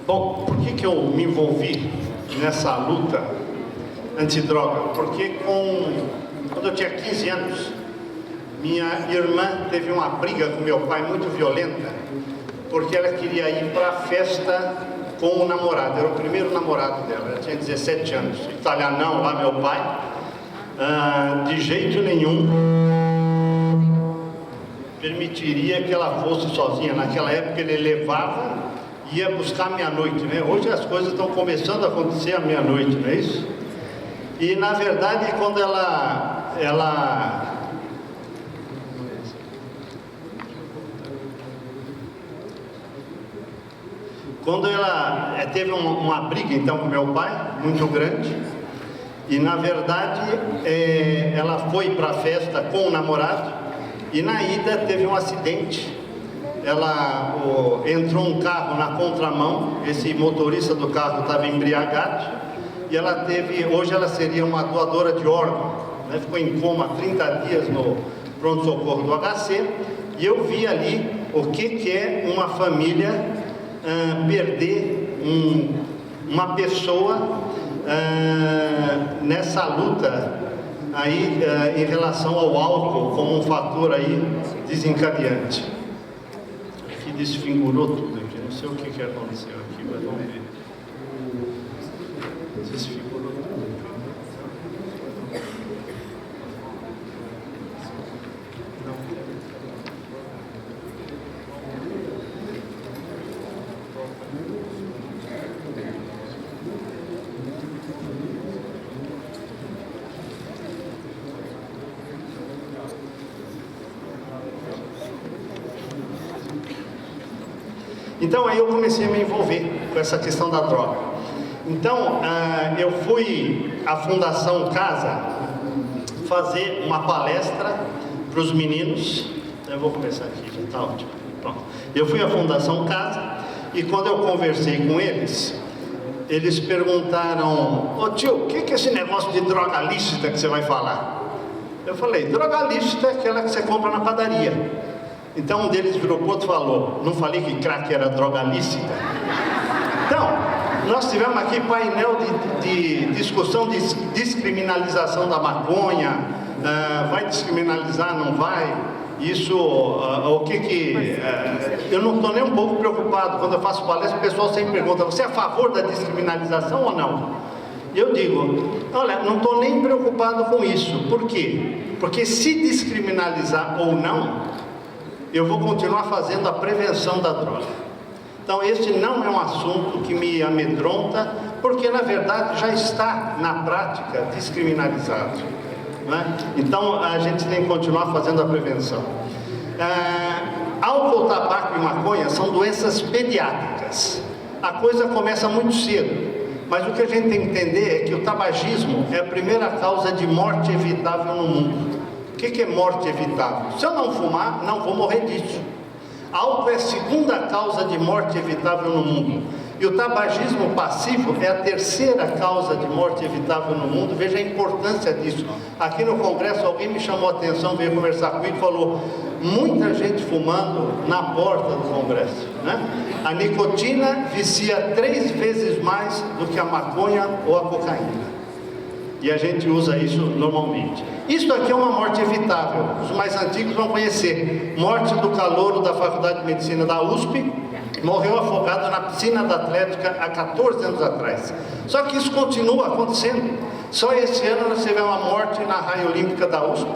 Bom, por que eu me envolvi nessa luta antidroga? Porque quando eu tinha 15 anos, minha irmã teve uma briga com meu pai muito violenta, porque ela queria ir para a festa com o namorado. Era o primeiro namorado dela, ela tinha 17 anos. Italianão lá, meu pai, de jeito nenhum permitiria que ela fosse sozinha. Naquela época ele levava, ia buscar meia-noite, né? Hoje as coisas estão começando a acontecer à meia-noite, não é isso? E na verdade, quando ela teve uma briga então com meu pai, muito grande, e na verdade ela foi para a festa com o namorado, e na ida teve um acidente. Entrou um carro na contramão, esse motorista do carro estava embriagado, e hoje ela seria uma doadora de órgão, né? Ficou em coma 30 dias no pronto-socorro do HC, e eu vi ali o que é uma família perder uma pessoa nessa luta aí em relação ao álcool como um fator aí desencadeante. Aqui desfigurou tudo aqui, não sei o que aconteceu aqui, mas vamos ver. Desfigurou tudo. Então aí eu comecei a me envolver com essa questão da droga. Então eu fui à Fundação Casa fazer uma palestra para os meninos. Eu vou começar aqui, já está ótimo. Pronto. Eu fui à Fundação Casa e quando eu conversei com eles, eles perguntaram: ô tio, o que é esse negócio de droga lícita que você vai falar? Eu falei: droga lícita é aquela que você compra na padaria. Então um deles virou para o outro e falou: não falei que crack era droga lícita? Então, nós tivemos aqui painel de discussão de descriminalização da maconha, vai descriminalizar, não vai? Isso, eu não estou nem um pouco preocupado. Quando eu faço palestra, o pessoal sempre pergunta: você é a favor da descriminalização ou não? E eu digo: olha, não estou nem preocupado com isso. Por quê? Porque se descriminalizar ou não, eu vou continuar fazendo a prevenção da droga. Então esse não é um assunto que me amedronta, porque na verdade já está na prática descriminalizado, né? Então a gente tem que continuar fazendo a prevenção. Álcool, tabaco e maconha são doenças pediátricas. A coisa começa muito cedo, mas o que a gente tem que entender é que o tabagismo é a primeira causa de morte evitável no mundo. O que é morte evitável? Se eu não fumar, não vou morrer disso. Álcool é a segunda causa de morte evitável no mundo. E o tabagismo passivo é a terceira causa de morte evitável no mundo. Veja a importância disso. Aqui no Congresso, alguém me chamou a atenção, veio conversar comigo e falou: muita gente fumando na porta do Congresso, né? A nicotina vicia 3 vezes mais do que a maconha ou a cocaína. E a gente usa isso normalmente. Isso aqui é uma morte evitável. Os mais antigos vão conhecer. Morte do calouro da Faculdade de Medicina da USP. Morreu afogado na piscina da Atlética há 14 anos atrás. Só que isso continua acontecendo. Só esse ano nós tivemos uma morte na raia olímpica da USP.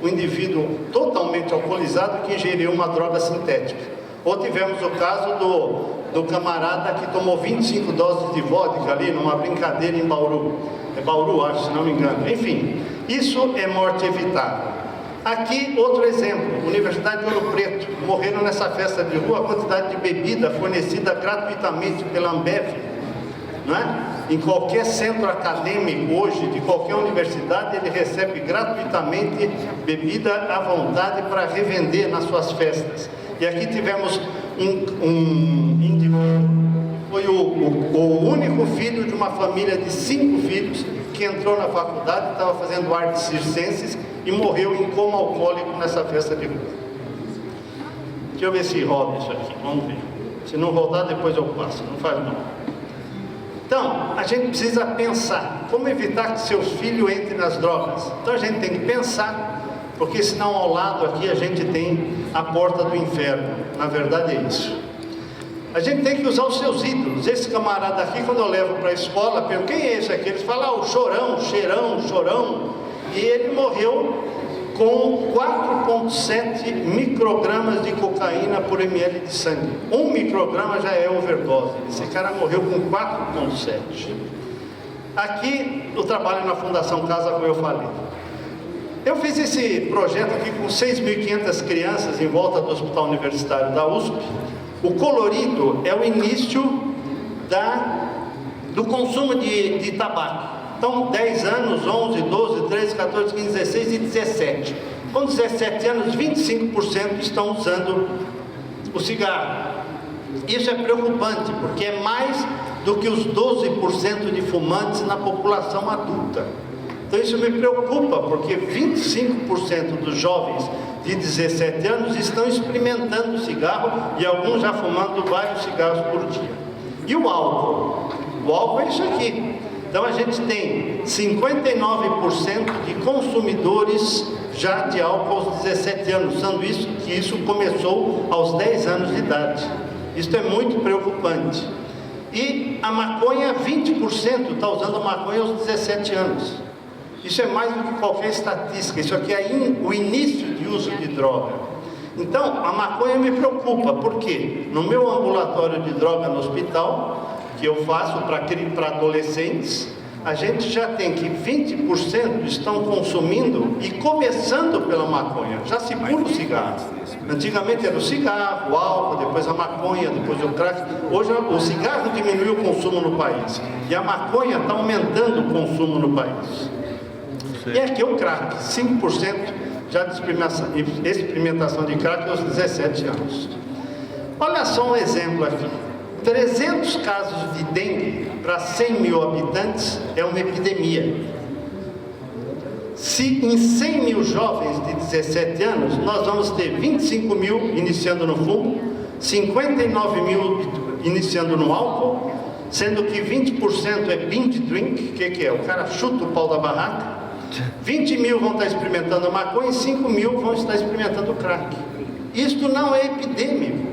Um indivíduo totalmente alcoolizado que ingeriu uma droga sintética. Ou tivemos o caso do camarada que tomou 25 doses de vodka ali numa brincadeira em Bauru. É Bauru, acho, se não me engano. Enfim, isso é morte evitável. Aqui, outro exemplo, Universidade de Ouro Preto. Morreram nessa festa de rua a quantidade de bebida fornecida gratuitamente pela Ambev, não é? Em qualquer centro acadêmico hoje, de qualquer universidade, ele recebe gratuitamente bebida à vontade para revender nas suas festas. E aqui tivemos um indivíduo, foi o único filho de uma família de 5 filhos, que entrou na faculdade, estava fazendo artes circenses e morreu em coma alcoólico nessa festa de rua. Deixa eu ver se roda isso aqui, vamos ver. Se não rodar, depois eu passo, não faz mal. Então, a gente precisa pensar como evitar que seus filhos entrem nas drogas. Então a gente tem que pensar, porque senão ao lado aqui a gente tem a porta do inferno. Na verdade é isso. A gente tem que usar os seus ídolos. Esse camarada aqui, quando eu levo para a escola, pergunto, quem é esse aqui? Eles falam, o Chorão, Cheirão, Chorão. E ele morreu com 4,7 microgramas de cocaína por ml de sangue. 1 micrograma já é overdose. Esse cara morreu com 4,7. Aqui, eu trabalho na Fundação Casa, como eu falei. Eu fiz esse projeto aqui com 6.500 crianças em volta do Hospital Universitário da USP. O colorido é o início do consumo de tabaco. Então, 10 anos, 11, 12, 13, 14, 15, 16 e 17. Com 17 anos, 25% estão usando o cigarro. Isso é preocupante, porque é mais do que os 12% de fumantes na população adulta. Então, isso me preocupa, porque 25% dos jovens de 17 anos estão experimentando cigarro e alguns já fumando vários cigarros por dia. E o álcool? O álcool é isso aqui. Então a gente tem 59% de consumidores já de álcool aos 17 anos, sendo isso que isso começou aos 10 anos de idade. Isso é muito preocupante. E a maconha, 20% está usando maconha aos 17 anos. Isso é mais do que qualquer estatística. Isso aqui é o início de uso de droga. Então, a maconha me preocupa, porque no meu ambulatório de droga no hospital, que eu faço para adolescentes, a gente já tem que 20% estão consumindo e começando pela maconha. Já se pula o cigarro. Antigamente era o cigarro, o álcool, depois a maconha, depois o crack. Hoje o cigarro diminuiu o consumo no país. E a maconha está aumentando o consumo no país. E aqui é o crack, 5% já de experimentação de crack aos 17 anos. Olha só um exemplo aqui. 300 casos de dengue para 100 mil habitantes é uma epidemia. Se em 100 mil jovens de 17 anos, nós vamos ter 25 mil iniciando no fumo, 59 mil iniciando no álcool, sendo que 20% é binge drink, que é? O cara chuta o pau da barraca, 20 mil vão estar experimentando maconha e 5 mil vão estar experimentando crack. Isto não é epidêmico.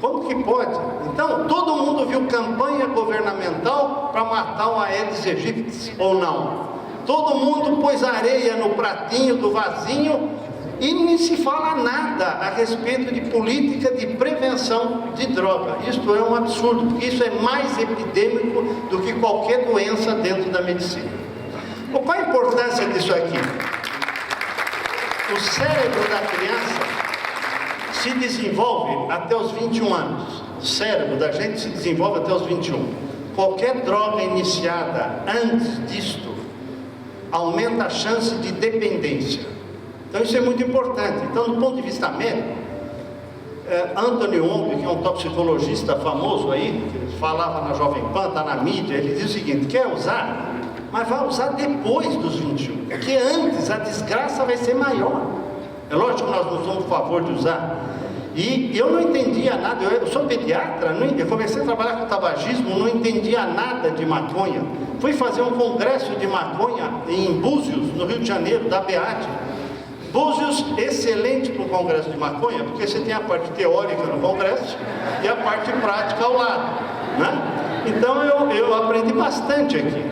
Como que pode? Então, todo mundo viu campanha governamental para matar o Aedes aegypti, ou não? Todo mundo pôs areia no pratinho do vasinho e nem se fala nada a respeito de política de prevenção de droga. Isto é um absurdo, porque isso é mais epidêmico do que qualquer doença dentro da medicina. Qual a importância disso aqui? O cérebro da criança se desenvolve até os 21 anos. O cérebro da gente se desenvolve até os 21. Qualquer droga iniciada antes disto aumenta a chance de dependência. Então isso é muito importante. Então, do ponto de vista médico, Anthony Wong, que é um toxicologista famoso aí, que falava na Jovem Pan, está na mídia, ele diz o seguinte: quer usar, mas vai usar depois dos 21, porque antes a desgraça vai ser maior. É lógico que nós não somos a favor de usar. E eu não entendia nada, eu sou pediatra, eu comecei a trabalhar com tabagismo, não entendia nada de maconha. Fui fazer um congresso de maconha em Búzios, no Rio de Janeiro, da BEAT. Búzios, excelente para o congresso de maconha, porque você tem a parte teórica no congresso e a parte prática ao lado, né? Então eu aprendi bastante aqui.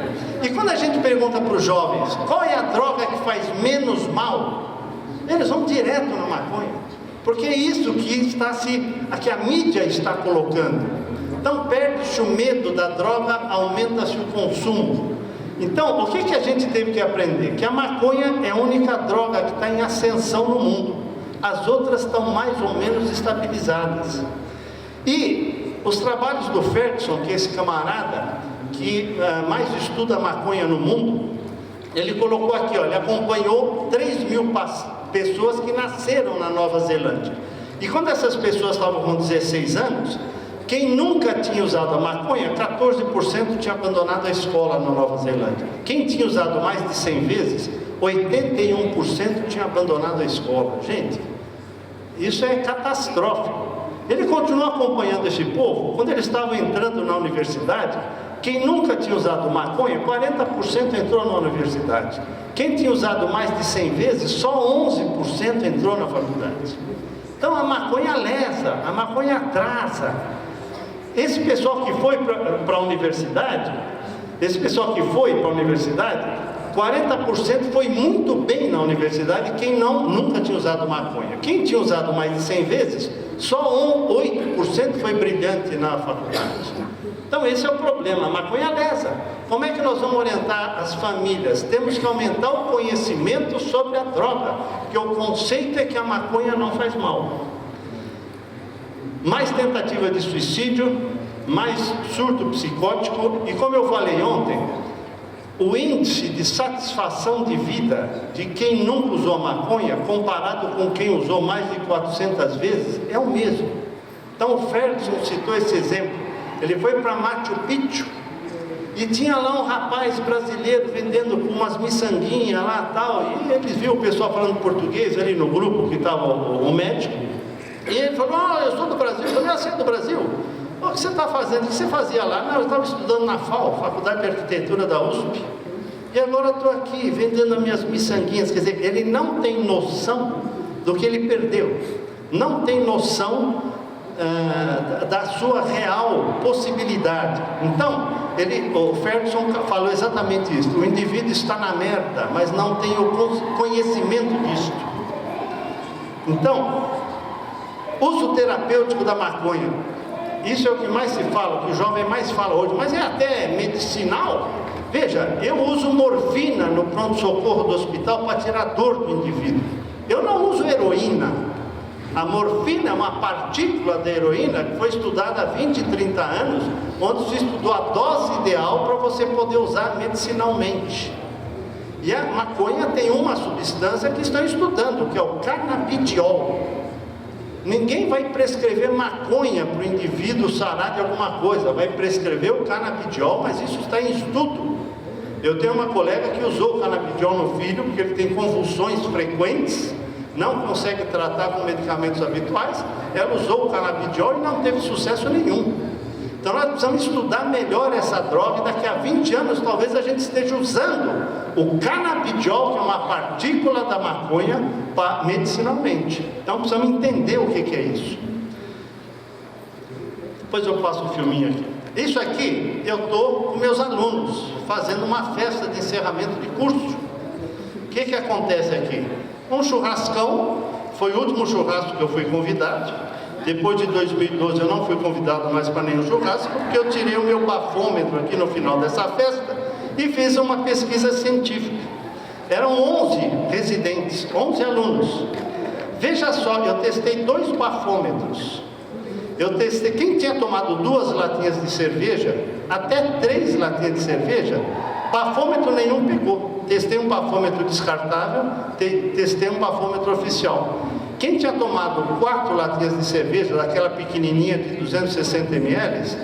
E quando a gente pergunta para os jovens qual é a droga que faz menos mal, eles vão direto na maconha. Porque é isso que a mídia está colocando. Então perde-se o medo da droga, aumenta-se o consumo. Então, o que a gente teve que aprender? Que a maconha é a única droga que está em ascensão no mundo. As outras estão mais ou menos estabilizadas. E os trabalhos do Ferguson, que é esse camarada que mais estuda a maconha no mundo, ele colocou aqui, ó, ele acompanhou 3 mil pessoas que nasceram na Nova Zelândia. E quando essas pessoas estavam com 16 anos, quem nunca tinha usado a maconha, 14% tinha abandonado a escola na Nova Zelândia. Quem tinha usado mais de 100 vezes, 81% tinha abandonado a escola. Gente, isso é catastrófico. Ele continuou acompanhando esse povo. Quando eles estavam entrando na universidade, quem nunca tinha usado maconha, 40% entrou na universidade. Quem tinha usado mais de 100 vezes, só 11% entrou na faculdade. Então a maconha lesa, a maconha atrasa. Esse pessoal que foi para a universidade, 40% foi muito bem na universidade, quem nunca tinha usado maconha. Quem tinha usado mais de 100 vezes, só 8% foi brilhante na faculdade. Então esse é o problema, a maconha lesa. Como é que nós vamos orientar as famílias? Temos que aumentar o conhecimento sobre a droga, porque o conceito é que a maconha não faz mal. Mais tentativa de suicídio, mais surto psicótico, e como eu falei ontem, o índice de satisfação de vida de quem nunca usou maconha, comparado com quem usou mais de 400 vezes, é o mesmo. Então o Ferguson citou esse exemplo. Ele foi para Machu Picchu e tinha lá um rapaz brasileiro vendendo com umas miçanguinhas lá e tal, e eles viram o pessoal falando português ali no grupo que estava o médico, e ele falou: eu sou do Brasil. Eu falei: você é do Brasil? O que você está fazendo? O que você fazia lá? Não, eu estava estudando na FAO, Faculdade de Arquitetura da USP, e agora estou aqui vendendo as minhas miçanguinhas. Quer dizer, ele não tem noção do que ele perdeu, não tem noção da sua real possibilidade. Então, o Ferguson falou exatamente isso: o indivíduo está na merda, mas não tem o conhecimento disso. Então, uso terapêutico da maconha, isso é o que mais se fala, o que o jovem mais fala hoje, mas é até medicinal. Veja, eu uso morfina no pronto-socorro do hospital para tirar a dor do indivíduo. Eu não uso heroína. A morfina é uma partícula da heroína que foi estudada há 20, 30 anos, onde se estudou a dose ideal para você poder usar medicinalmente. E a maconha tem uma substância que estão estudando, que é o canabidiol. Ninguém vai prescrever maconha para o indivíduo sarar de alguma coisa, vai prescrever o canabidiol, mas isso está em estudo. Eu tenho uma colega que usou o canabidiol no filho, porque ele tem convulsões frequentes, não consegue tratar com medicamentos habituais. Ela usou o canabidiol e não teve sucesso nenhum. Então nós precisamos estudar melhor essa droga, e daqui a 20 anos talvez a gente esteja usando o canabidiol, que é uma partícula da maconha, medicinalmente. Então precisamos entender o que é isso. Depois eu passo um filminho aqui. Isso aqui, eu estou com meus alunos, fazendo uma festa de encerramento de curso. O que acontece aqui? Um churrascão, foi o último churrasco que eu fui convidado. Depois de 2012 eu não fui convidado mais para nenhum churrasco, porque eu tirei o meu bafômetro aqui no final dessa festa e fiz uma pesquisa científica. Eram 11 residentes, 11 alunos. Veja só, eu testei 2 bafômetros. Eu testei, quem tinha tomado 2 latinhas de cerveja, até 3 latinhas de cerveja, bafômetro nenhum pegou. Testei um bafômetro descartável, testei um bafômetro oficial. Quem tinha tomado 4 latinhas de cerveja, daquela pequenininha de 260 ml,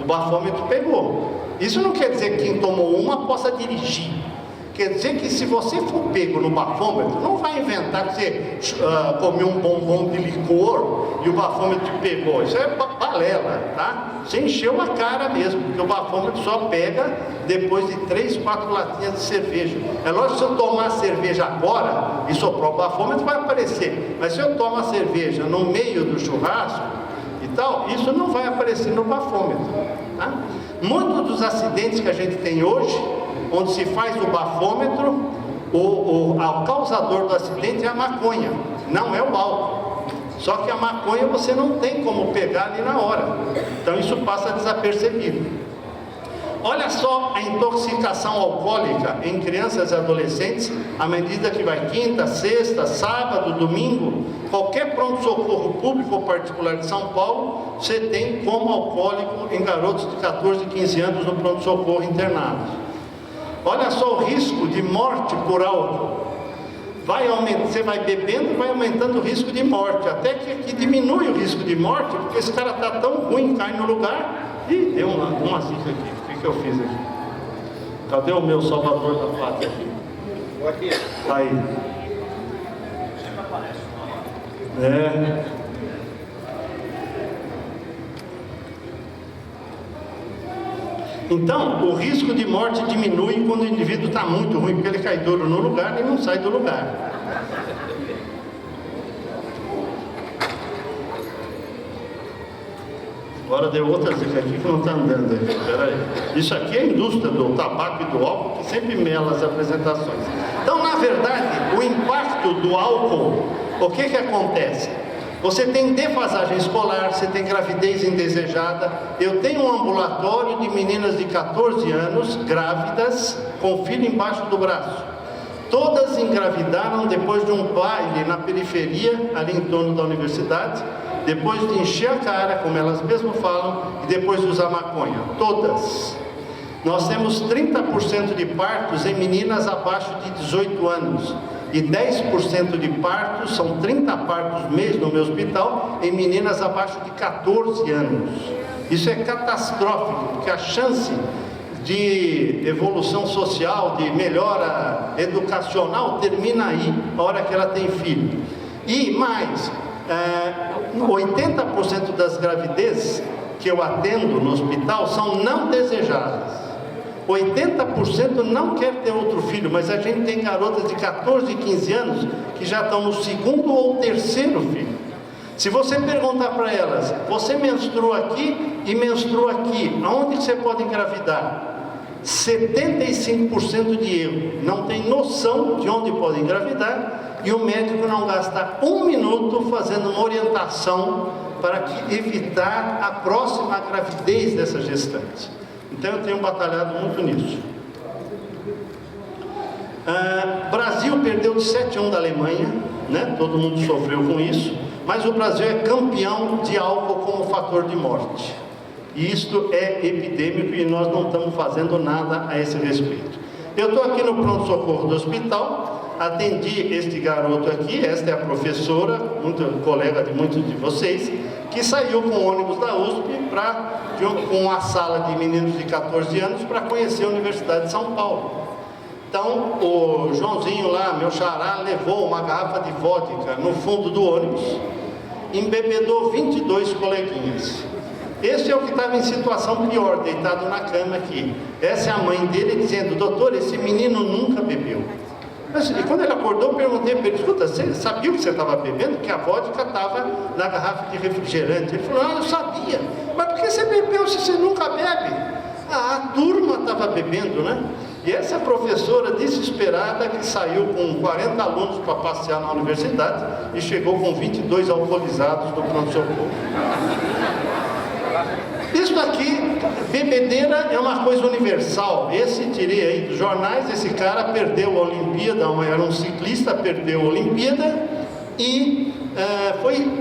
o bafômetro pegou. Isso não quer dizer que quem tomou uma possa dirigir. Quer dizer que se você for pego no bafômetro, não vai inventar que você comeu um bombom de licor e o bafômetro te pegou. Isso é balela, tá? Você encheu a cara mesmo, porque o bafômetro só pega depois de 3, 4 latinhas de cerveja. É lógico que se eu tomar cerveja agora e soprar o bafômetro vai aparecer. Mas se eu tomar cerveja no meio do churrasco e tal, isso não vai aparecer no bafômetro, tá? Muitos dos acidentes que a gente tem hoje, onde se faz o bafômetro, o causador do acidente é a maconha, não é o álcool. Só que a maconha você não tem como pegar ali na hora, então isso passa desapercebido. Olha só a intoxicação alcoólica em crianças e adolescentes, à medida que vai quinta, sexta, sábado, domingo, qualquer pronto-socorro público ou particular de São Paulo, você tem como alcoólico em garotos de 14, 15 anos no pronto-socorro internados. Olha só o risco de morte por álcool. Você vai bebendo, vai aumentando o risco de morte, até que diminui o risco de morte, porque esse cara está tão ruim, cai no lugar e deu uma zica aqui. O que eu fiz aqui? Cadê o meu salvador da pátria aqui? Aqui. Tá aí. Então, o risco de morte diminui quando o indivíduo está muito ruim, porque ele cai duro no lugar e não sai do lugar. Agora deu outra dica aqui que não está andando aqui. Peraí. Isso aqui é a indústria do tabaco e do álcool que sempre mela as apresentações. Então, na verdade, o impacto do álcool, o que acontece? Você tem defasagem escolar, você tem gravidez indesejada. Eu tenho um ambulatório de meninas de 14 anos, grávidas, com filho embaixo do braço. Todas engravidaram depois de um baile na periferia, ali em torno da universidade, depois de encher a cara, como elas mesmas falam, e depois de usar maconha. Todas. Nós temos 30% de partos em meninas abaixo de 18 anos. E 10% de partos, são 30 partos mês no meu hospital, em meninas abaixo de 14 anos. Isso é catastrófico, porque a chance de evolução social, de melhora educacional, termina aí, a hora que ela tem filho. E mais, 80% das gravidezes que eu atendo no hospital são não desejadas. 80% não quer ter outro filho, mas a gente tem garotas de 14 e 15 anos que já estão no segundo ou terceiro filho. Se você perguntar para elas, você menstrua aqui e menstrua aqui, aonde que você pode engravidar? 75% de erro, não tem noção de onde pode engravidar, e o médico não gasta um minuto fazendo uma orientação para evitar a próxima gravidez dessa gestante. Então eu tenho batalhado muito nisso. Brasil perdeu de 7-1 da Alemanha, né? Todo mundo sofreu com isso, mas o Brasil é campeão de álcool como fator de morte. E isto é epidêmico e nós não estamos fazendo nada a esse respeito. Eu estou aqui no pronto-socorro do hospital, atendi este garoto aqui, esta é a professora, colega de muitos de vocês, que saiu com o ônibus da USP com uma sala de meninos de 14 anos para conhecer a Universidade de São Paulo. Então, o Joãozinho lá, meu xará, levou uma garrafa de vodka no fundo do ônibus, embebedou 22 coleguinhas. Esse é o que estava em situação pior, deitado na cama aqui. Essa é a mãe dele dizendo, doutor, esse menino nunca bebeu. E quando ele acordou, eu perguntei para ele, escuta, você sabia o que você estava bebendo? Que a vodka estava na garrafa de refrigerante. Ele falou, eu sabia. Mas por que você bebeu se você nunca bebe? A turma estava bebendo, né? E essa professora desesperada que saiu com 40 alunos para passear na universidade e chegou com 22 alcoolizados no pronto-socorro. Isso aqui, bebedeira é uma coisa universal. Esse tirei aí dos jornais, esse cara perdeu a Olimpíada, era um ciclista, perdeu a Olimpíada e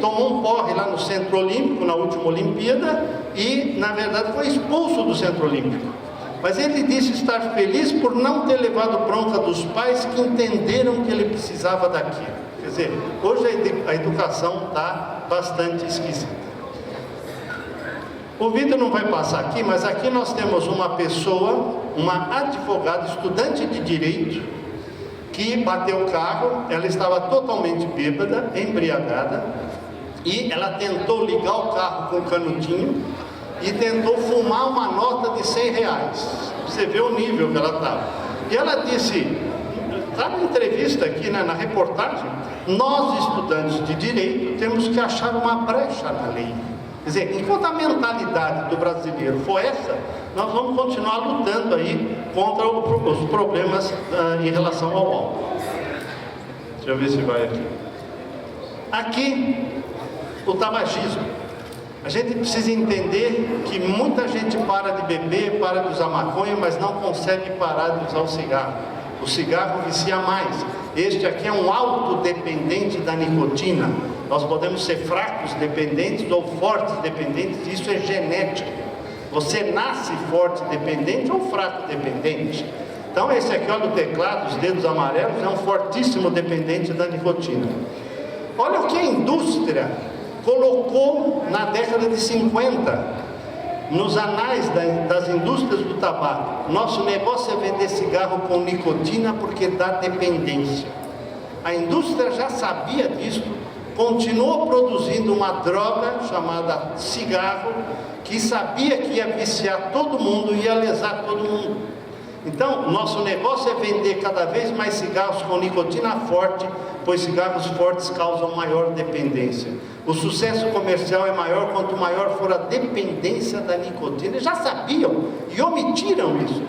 tomou um porre lá no Centro Olímpico, na última Olimpíada, e na verdade foi expulso do Centro Olímpico. Mas ele disse estar feliz por não ter levado bronca dos pais que entenderam que ele precisava daquilo. Quer dizer, hoje a educação está bastante esquisita. O vídeo não vai passar aqui, mas aqui nós temos uma pessoa, uma advogada, estudante de direito, que bateu o carro, ela estava totalmente bêbada, embriagada, e ela tentou ligar o carro com o canutinho e tentou fumar uma nota de R$100. Você vê o nível que ela estava. E ela disse, está na entrevista aqui, né, na reportagem, nós estudantes de direito temos que achar uma brecha na lei. Quer dizer, enquanto a mentalidade do brasileiro for essa, nós vamos continuar lutando aí contra os problemas em relação ao álcool. Deixa eu ver se vai aqui. Aqui, o tabagismo. A gente precisa entender que muita gente para de beber, para de usar maconha, mas não consegue parar de usar o cigarro. O cigarro vicia mais. Este aqui é um autodependente da nicotina. Nós podemos ser fracos dependentes ou fortes dependentes, isso é genético. Você nasce forte dependente ou fraco dependente. Então esse aqui, olha o teclado, os dedos amarelos, é um fortíssimo dependente da nicotina. Olha o que a indústria colocou na década de 50, nos anais das indústrias do tabaco. Nosso negócio é vender cigarro com nicotina porque dá dependência. A indústria já sabia disso, continuou produzindo uma droga chamada cigarro, que sabia que ia viciar todo mundo, ia lesar todo mundo. Então, nosso negócio é vender cada vez mais cigarros com nicotina forte, pois cigarros fortes causam maior dependência. O sucesso comercial é maior quanto maior for a dependência da nicotina. Eles já sabiam e omitiram isso.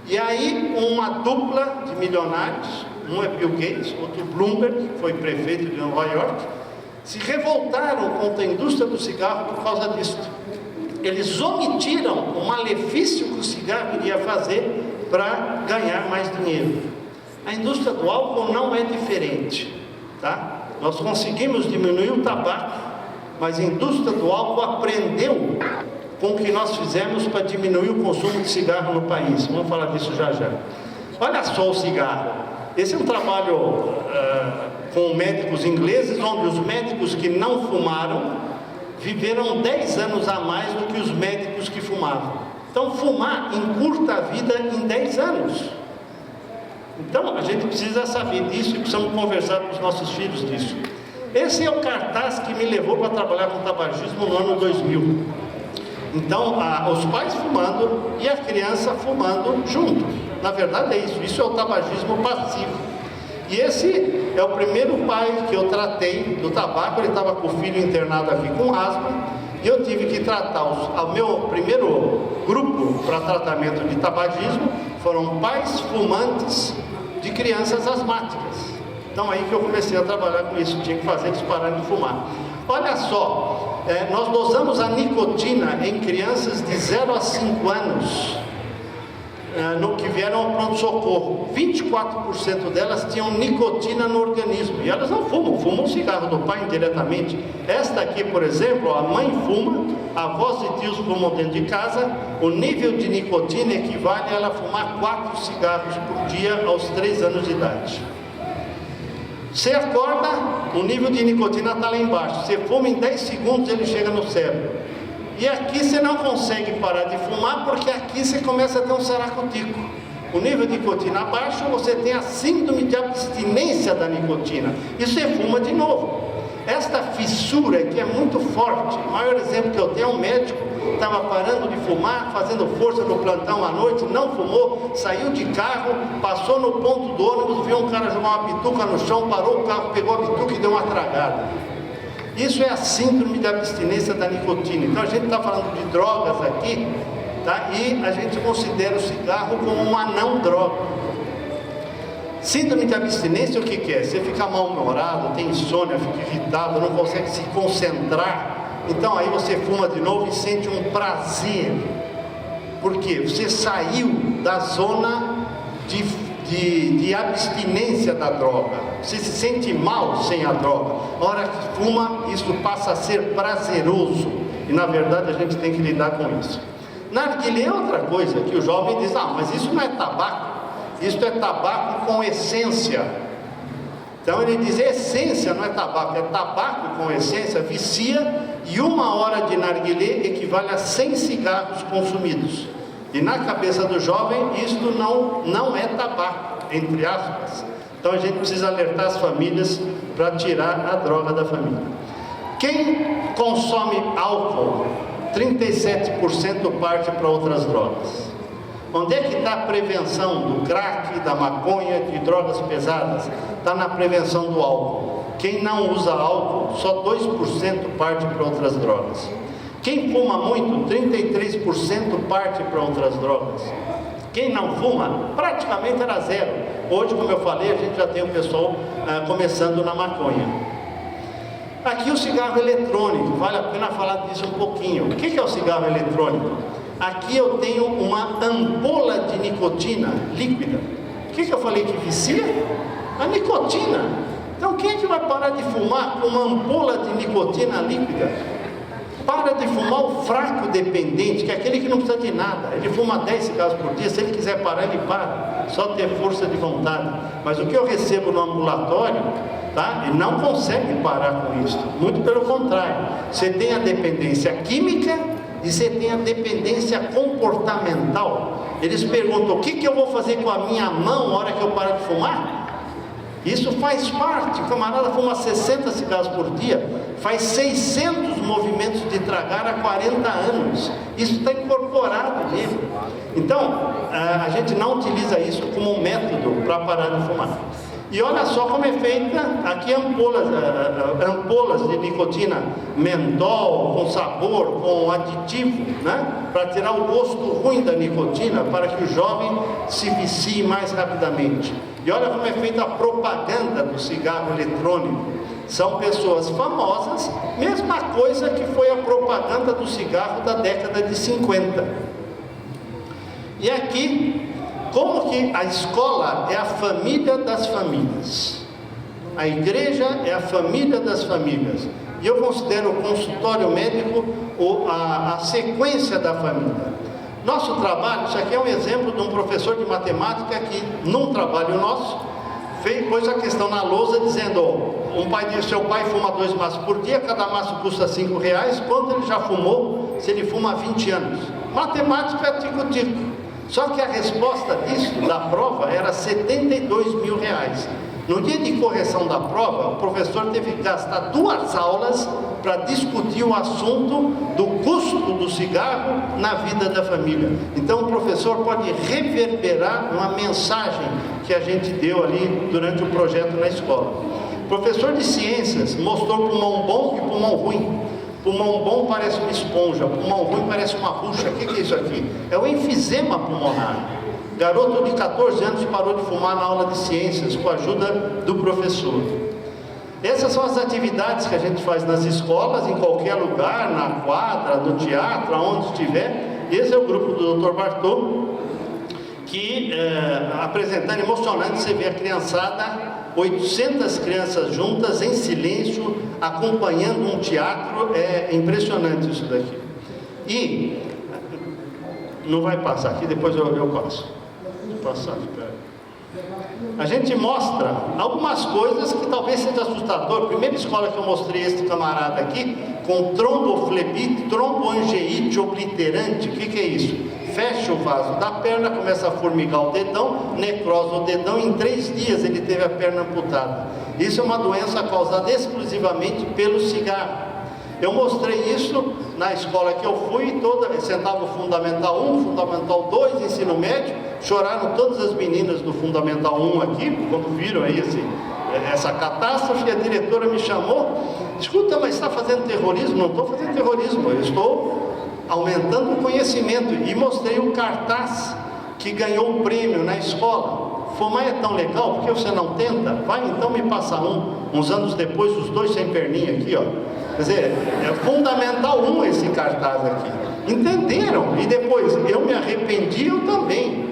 E aí, uma dupla de milionários, um é Bill Gates, outro Bloomberg, que foi prefeito de Nova York, se revoltaram contra a indústria do cigarro por causa disso. Eles omitiram o malefício que o cigarro iria fazer para ganhar mais dinheiro. A indústria do álcool não é diferente, tá? Nós conseguimos diminuir o tabaco, mas a indústria do álcool aprendeu com o que nós fizemos para diminuir o consumo de cigarro no país. Vamos falar disso já já. Olha só o cigarro. Esse é um trabalho com médicos ingleses, onde os médicos que não fumaram viveram 10 anos a mais do que os médicos que fumavam. Então, fumar encurta a vida em 10 anos. Então, a gente precisa saber disso e precisamos conversar com os nossos filhos disso. Esse é o cartaz que me levou para trabalhar com tabagismo no ano 2000. Então, os pais fumando e a criança fumando junto. Na verdade é isso, isso é o tabagismo passivo. E esse é o primeiro pai que eu tratei do tabaco. Ele estava com o filho internado aqui com asma, e eu tive que tratar o meu primeiro grupo para tratamento de tabagismo foram pais fumantes de crianças asmáticas. Então aí que eu comecei a trabalhar com isso, tinha que fazer eles pararem de fumar. Olha só, nós dosamos a nicotina em crianças de 0 a 5 anos, no que vieram ao pronto-socorro. 24% delas tinham nicotina no organismo, e elas não fumam o cigarro do pai indiretamente. Esta aqui, por exemplo, a mãe fuma, avós e tios fumam dentro de casa. O nível de nicotina equivale a ela fumar 4 cigarros por dia aos 3 anos de idade. Você acorda, o nível de nicotina está lá embaixo. Você fuma em 10 segundos, ele chega no cérebro. E aqui você não consegue parar de fumar, porque aqui você começa a ter um saracutico. O nível de nicotina abaixo, você tem a síndrome de abstinência da nicotina. E você fuma de novo. Esta fissura que é muito forte, o maior exemplo que eu tenho é um médico, estava parando de fumar, fazendo força no plantão à noite, não fumou, saiu de carro, passou no ponto do ônibus, viu um cara jogar uma bituca no chão, parou o carro, pegou a bituca e deu uma tragada. Isso é a síndrome de abstinência da nicotina. Então a gente está falando de drogas aqui, tá? E a gente considera o cigarro como uma não droga. Síndrome de abstinência, o que é? Você fica mal-humorado, tem insônia, fica irritado, não consegue se concentrar. Então aí você fuma de novo e sente um prazer. Por quê? Você saiu da zona de abstinência da droga. Você se sente mal sem a droga. A hora que fuma, isso passa a ser prazeroso. E na verdade a gente tem que lidar com isso. Narguilé é outra coisa, que o jovem diz, mas isso não é tabaco. Isso é tabaco com essência. Então ele diz, essência não é tabaco, é tabaco com essência, vicia, e 1 hora de narguilé equivale a 100 cigarros consumidos. E na cabeça do jovem, isto não é tabaco, entre aspas. Então a gente precisa alertar as famílias para tirar a droga da família. Quem consome álcool, 37% parte para outras drogas. Onde é que está a prevenção do crack, da maconha, de drogas pesadas? Está na prevenção do álcool. Quem não usa álcool, só 2% parte para outras drogas. Quem fuma muito, 33% parte para outras drogas. Quem não fuma, praticamente era zero. Hoje, como eu falei, a gente já tem o pessoal começando na maconha. Aqui o cigarro eletrônico, vale a pena falar disso um pouquinho. O que é o cigarro eletrônico? Aqui eu tenho uma ampola de nicotina líquida. O que eu falei que vicia? A nicotina. Então quem é que vai parar de fumar com uma ampola de nicotina líquida? Para de fumar o fraco dependente, que é aquele que não precisa de nada. Ele fuma 10 cigarros por dia, se ele quiser parar, ele para. Só ter força de vontade. Mas o que eu recebo no ambulatório, tá? Ele não consegue parar com isso. Muito pelo contrário. Você tem a dependência química e você tem a dependência comportamental. Eles perguntam, o que eu vou fazer com a minha mão na hora que eu parar de fumar? Isso faz parte. O camarada fuma 60 cigarros por dia, faz 600 movimentos de tragar há 40 anos. Isso está incorporado nele. Então, a gente não utiliza isso como um método para parar de fumar. E olha só como é feita aqui ampolas de nicotina mentol, com sabor, com aditivo, né? Para tirar o gosto ruim da nicotina, para que o jovem se vicie mais rapidamente. E olha como é feita a propaganda do cigarro eletrônico. São pessoas famosas, mesma coisa que foi a propaganda do cigarro da década de 50. E aqui, como que a escola é a família das famílias, a igreja é a família das famílias, e eu considero o consultório médico a sequência da família. Nosso trabalho, isso aqui é um exemplo de um professor de matemática que, num trabalho nosso, pôs a questão na lousa dizendo: seu pai fuma 2 maços por dia, cada maço custa R$5, quanto ele já fumou se ele fuma há 20 anos? Matemática é tico-tico. Só que a resposta disso, da prova, era R$72 mil. No dia de correção da prova, o professor teve que gastar 2 aulas para discutir o assunto do custo do cigarro na vida da família. Então o professor pode reverberar uma mensagem que a gente deu ali durante o projeto na escola. O professor de ciências mostrou pulmão bom e pulmão ruim. Pulmão bom parece uma esponja, pulmão ruim parece uma bucha. O que é isso aqui? É o enfisema pulmonar. Garoto de 14 anos parou de fumar na aula de ciências com a ajuda do professor. Essas são as atividades que a gente faz nas escolas, em qualquer lugar, na quadra, no teatro, aonde estiver. Esse é o grupo do Dr. Bartô, que apresentando, emocionante, você vê a criançada, 800 crianças juntas, em silêncio, acompanhando um teatro. É impressionante isso daqui. E não vai passar aqui, depois eu passo. Vou passar, espera. A gente mostra algumas coisas que talvez seja assustador. Primeira escola que eu mostrei este camarada aqui, com tromboflebite, tromboangeite obliterante. O que é isso? Fecha o vaso da perna, começa a formigar o dedão, necrose o dedão, em 3 dias ele teve a perna amputada. Isso é uma doença causada exclusivamente pelo cigarro. Eu mostrei isso na escola que eu fui, sentava o Fundamental 1, Fundamental 2, Ensino Médio, choraram todas as meninas do Fundamental 1 aqui, quando viram aí essa catástrofe. E a diretora me chamou: escuta, mas está fazendo terrorismo? Não estou fazendo terrorismo, eu estou aumentando o conhecimento. E mostrei o cartaz que ganhou o prêmio na escola. Fumar é tão legal, porque você não tenta? Vai então me passar uns anos depois, os 2 sem perninha aqui, ó. Quer dizer, é Fundamental 1 esse cartaz aqui. Entenderam? E depois, eu me arrependi, eu também.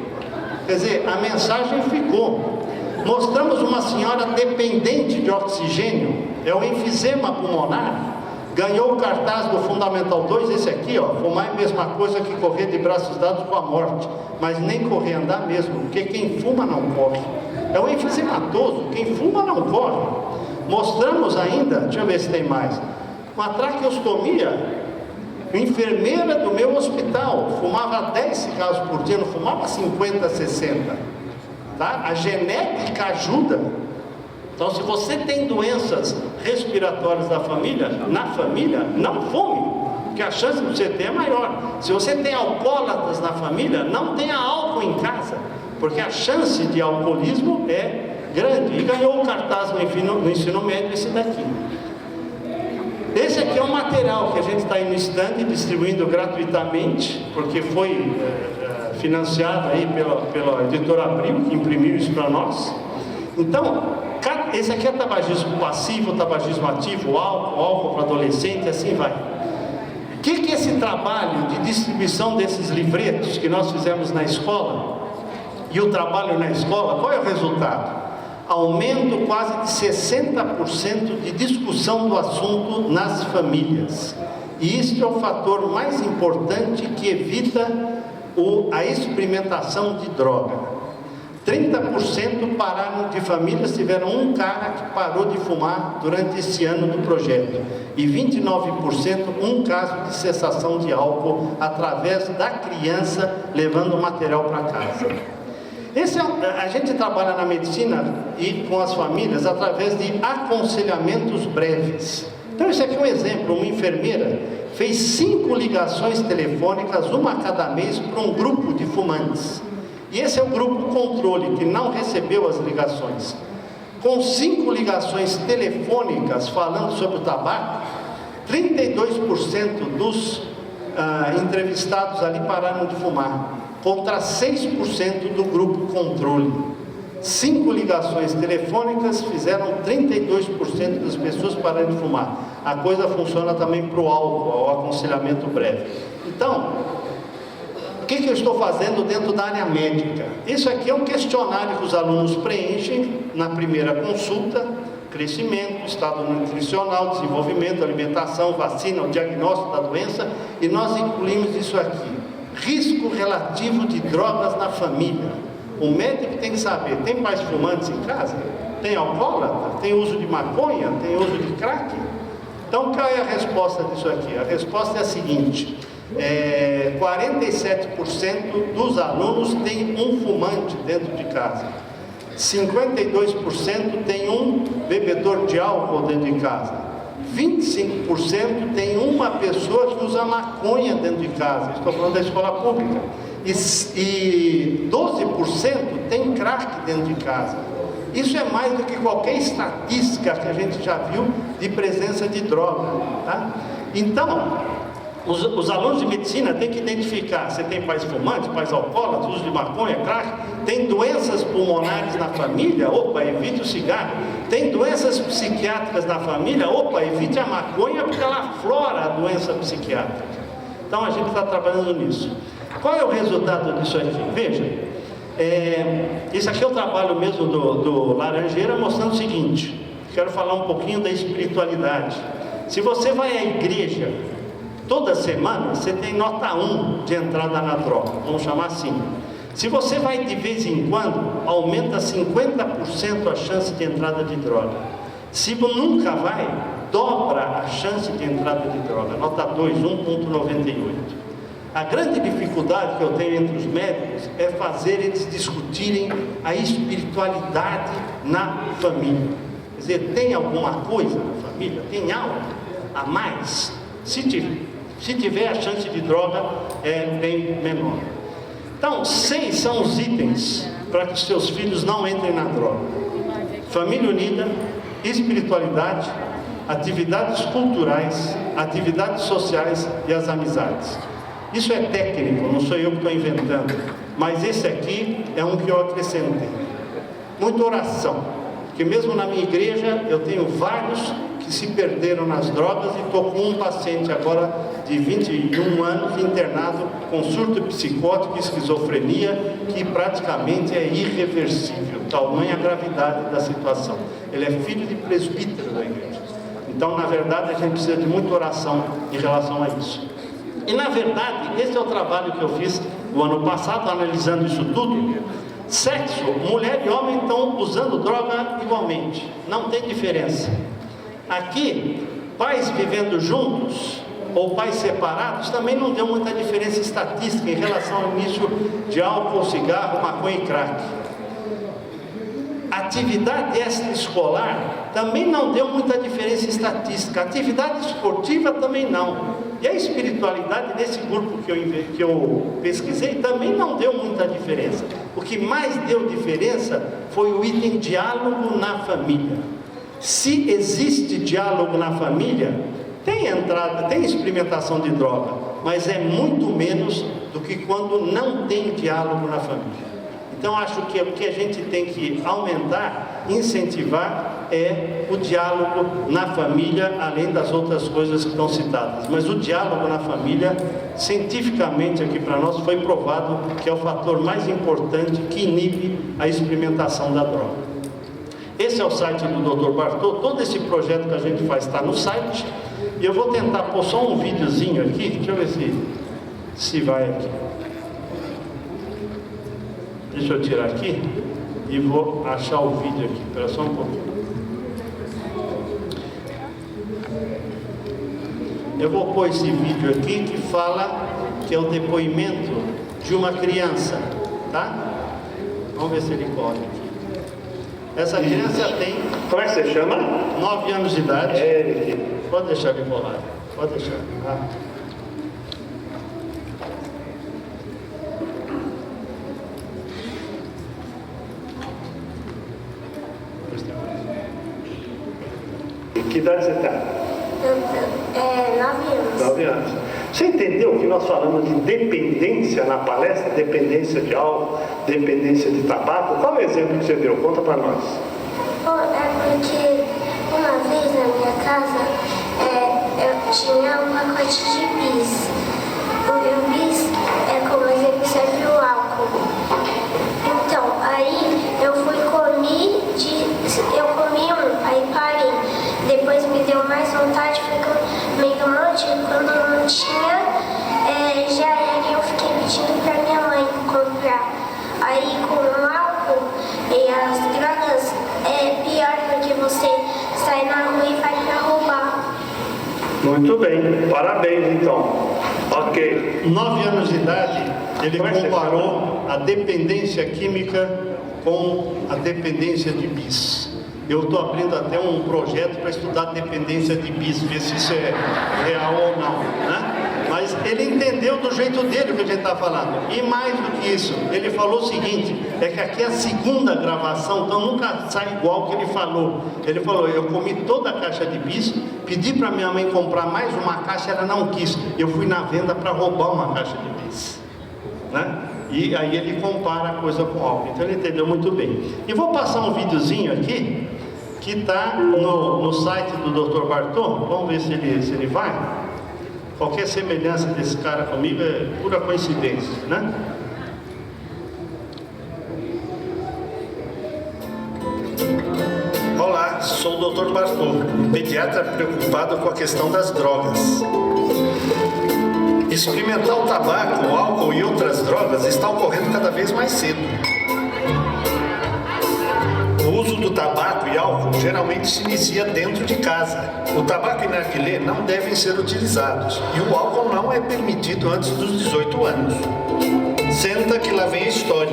Quer dizer, a mensagem ficou. Mostramos uma senhora dependente de oxigênio, é o enfisema pulmonar. Ganhou o cartaz do Fundamental 2, esse aqui, ó. Fumar é a mesma coisa que correr de braços dados com a morte, mas nem correr, andar mesmo, porque quem fuma não corre. É o enfisematoso, quem fuma não corre. Mostramos ainda, deixa eu ver se tem mais, uma traqueostomia. Enfermeira do meu hospital fumava 10 cigarros por dia, não fumava 50, 60. Tá? A genética ajuda. Então, se você tem doenças respiratórias na família, não fume, porque a chance de você ter é maior. Se você tem alcoólatras na família, não tenha álcool em casa, porque a chance de alcoolismo é grande. E ganhou o cartaz no ensino médio esse daqui. Esse aqui é um material que a gente está aí no stand distribuindo gratuitamente, porque foi financiado aí pela editora Abril, que imprimiu isso para nós. Então, esse aqui é tabagismo passivo, tabagismo ativo, álcool para adolescente, assim vai. O que é esse trabalho de distribuição desses livretos que nós fizemos na escola? E o trabalho na escola, qual é o resultado? Aumento quase de 60% de discussão do assunto nas famílias. E isso é o fator mais importante que evita a experimentação de droga. 30% pararam de famílias, tiveram um cara que parou de fumar durante esse ano do projeto. E 29% um caso de cessação de álcool através da criança levando o material para casa. A gente trabalha na medicina e com as famílias através de aconselhamentos breves. Então, esse aqui é um exemplo. Uma enfermeira fez 5 ligações telefônicas, uma a cada mês, para um grupo de fumantes. E esse é o grupo controle, que não recebeu as ligações. Com 5 ligações telefônicas falando sobre o tabaco, 32% dos entrevistados ali pararam de fumar, contra 6% do grupo controle. 5 ligações telefônicas fizeram 32% das pessoas pararem de fumar. A coisa funciona também para o álcool, ao aconselhamento breve. Então, o que eu estou fazendo dentro da área médica? Isso aqui é um questionário que os alunos preenchem na primeira consulta: crescimento, estado nutricional, desenvolvimento, alimentação, vacina, o diagnóstico da doença, e nós incluímos isso aqui: risco relativo de drogas na família. O médico tem que saber: tem pais fumantes em casa? Tem alcoólatra? Tem uso de maconha? Tem uso de crack? Então, qual é a resposta disso aqui? A resposta é a seguinte: 47% dos alunos têm um fumante dentro de casa. 52% tem um bebedor de álcool dentro de casa. 25% tem uma pessoa que usa maconha dentro de casa. Estou falando da escola pública. E 12% tem crack dentro de casa. Isso é mais do que qualquer estatística que a gente já viu de presença de droga, tá? Então, os alunos de medicina têm que identificar: você tem pais fumantes, pais alcoólatras, uso de maconha, crack? Tem doenças pulmonares na família? Opa, evite o cigarro. Tem doenças psiquiátricas na família? Opa, evite a maconha, porque ela aflora a doença psiquiátrica. Então, a gente está trabalhando nisso. Qual é o resultado disso aqui? Veja, esse aqui é o trabalho mesmo do Laranjeira, mostrando o seguinte. Quero falar um pouquinho da espiritualidade. Se você vai à igreja toda semana, você tem nota 1 de entrada na droga, vamos chamar assim. Se você vai de vez em quando, aumenta 50% a chance de entrada de droga. Se nunca vai, dobra a chance de entrada de droga, nota 2, 1,98. A grande dificuldade que eu tenho entre os médicos é fazer eles discutirem a espiritualidade na família. Quer dizer, tem alguma coisa na família? Tem algo a mais? Se tiver, a chance de droga é bem menor. Então, 6 são os itens para que os seus filhos não entrem na droga: família unida, espiritualidade, atividades culturais, atividades sociais e as amizades. Isso é técnico, não sou eu que estou inventando, mas esse aqui é um que eu acrescentei. Muita oração, porque mesmo na minha igreja eu tenho vários que se perderam nas drogas, e estou com um paciente agora de 21 anos internado com surto psicótico e esquizofrenia, que praticamente é irreversível, tamanha a gravidade da situação. Ele é filho de presbítero da igreja. Então, na verdade, a gente precisa de muita oração em relação a isso. E, na verdade, esse é o trabalho que eu fiz o ano passado, analisando isso tudo. Sexo, mulher e homem estão usando droga igualmente, não tem diferença. Aqui, pais vivendo juntos ou pais separados também não deu muita diferença estatística em relação ao início de álcool, cigarro, maconha e crack. Atividade extraescolar também não deu muita diferença estatística. Atividade esportiva também não. E a espiritualidade nesse grupo que eu pesquisei também não deu muita diferença. O que mais deu diferença foi o item diálogo na família. Se existe diálogo na família, tem entrada, tem experimentação de droga, mas é muito menos do que quando não tem diálogo na família. Então, acho que o que a gente tem que aumentar, incentivar, é o diálogo na família, além das outras coisas que estão citadas. Mas o diálogo na família, cientificamente aqui para nós, foi provado que é o fator mais importante que inibe a experimentação da droga. Esse é o site do Dr. Bartô. Todo esse projeto que a gente faz está no site. E eu vou tentar pôr só um videozinho aqui. Deixa eu ver se vai aqui. Deixa eu tirar aqui e vou achar o vídeo aqui. Espera só um pouquinho. Eu vou pôr esse vídeo aqui que fala, que é o depoimento de uma criança, tá? Vamos ver se ele corre aqui. Essa criança tem... Como é que você chama? 9 anos de idade. Eric. Pode deixar ele colar. Pode deixar. Ah. E que idade você está? 9 anos. 9 anos. Você entendeu que nós falamos de dependência na palestra? Dependência de álcool, dependência de tabaco? Qual é o exemplo que você deu? Conta para nós. É porque uma vez na minha casa eu tinha um pacote de bis. O bis como exemplo serve o álcool. Então, aí eu comi aí parei. Depois me deu mais vontade, fui comendo um monte. Quando não tinha, já era e eu fiquei pedindo pra minha mãe comprar. Aí com o álcool e as drogas é pior porque você sai na rua e vai pra roubar. Muito bem, parabéns então. Ok. 9 anos de idade, ele Como é que você comparou a dependência química com a dependência de bis. Eu estou abrindo até um projeto para estudar dependência de bis, ver se isso é real ou não, né? Mas ele entendeu do jeito dele o que a gente está falando. E mais do que isso, ele falou o seguinte, é que aqui é a segunda gravação, então nunca sai igual o que ele falou. Ele falou, eu comi toda a caixa de bis, pedi para minha mãe comprar mais uma caixa, ela não quis. Eu fui na venda para roubar uma caixa de bis, né? E aí ele compara a coisa com álcool. Então ele entendeu muito bem. E vou passar um videozinho aqui, que está no site do Dr. Bartô. Vamos ver se ele vai. Qualquer semelhança desse cara comigo é pura coincidência, né? Olá, sou o Dr. Bartô, pediatra preocupado com a questão das drogas. Experimentar o tabaco, o álcool e outras drogas está ocorrendo cada vez mais cedo. O uso do tabaco e álcool geralmente se inicia dentro de casa. O tabaco e narguilé não devem ser utilizados e o álcool não é permitido antes dos 18 anos. Senta que lá vem a história.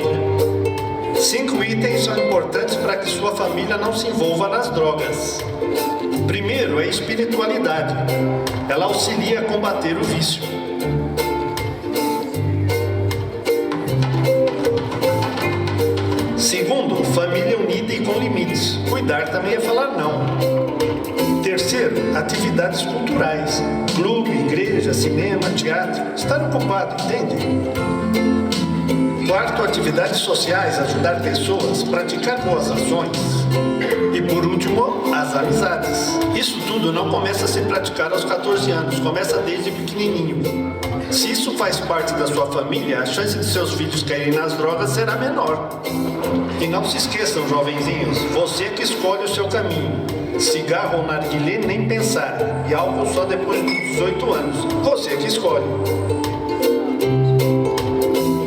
5 itens são importantes para que sua família não se envolva nas drogas. Primeiro é a espiritualidade. Ela auxilia a combater o vício. Segundo, família unida e com limites. Cuidar também é falar não. Terceiro, atividades culturais. Clube, igreja, cinema, teatro. Estar ocupado, entende? Quarto, atividades sociais, ajudar pessoas, praticar boas ações. E por último, as amizades. Isso tudo não começa a ser praticado aos 14 anos, começa desde pequenininho. Se isso faz parte da sua família, a chance de seus filhos caírem nas drogas será menor. E não se esqueçam, jovenzinhos, você é que escolhe o seu caminho. Cigarro ou narguilé, nem pensar. E álcool só depois dos 18 anos. Você é que escolhe.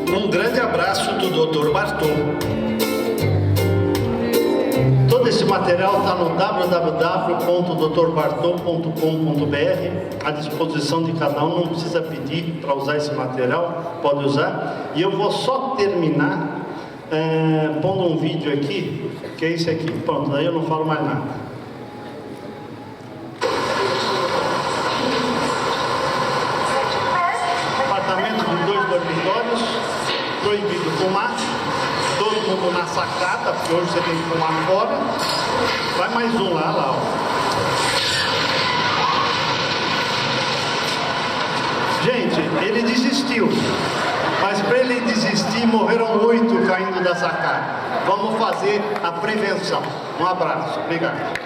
Um grande abraço do Dr. Bartô. Todo esse material está no www.drbartô.com.br, à disposição de cada um, não precisa pedir para usar esse material, pode usar. E eu vou só terminar pondo um vídeo aqui, que é esse aqui. Pronto, daí eu não falo mais nada. Apartamento de 2 dormitórios, proibido fumar. Todo mundo na sacada, porque hoje você tem que fumar fora. Vai mais um lá, ó. Gente, ele desistiu. Mas para ele desistir, morreram 8 caindo da sacada. Vamos fazer a prevenção. Um abraço. Obrigado.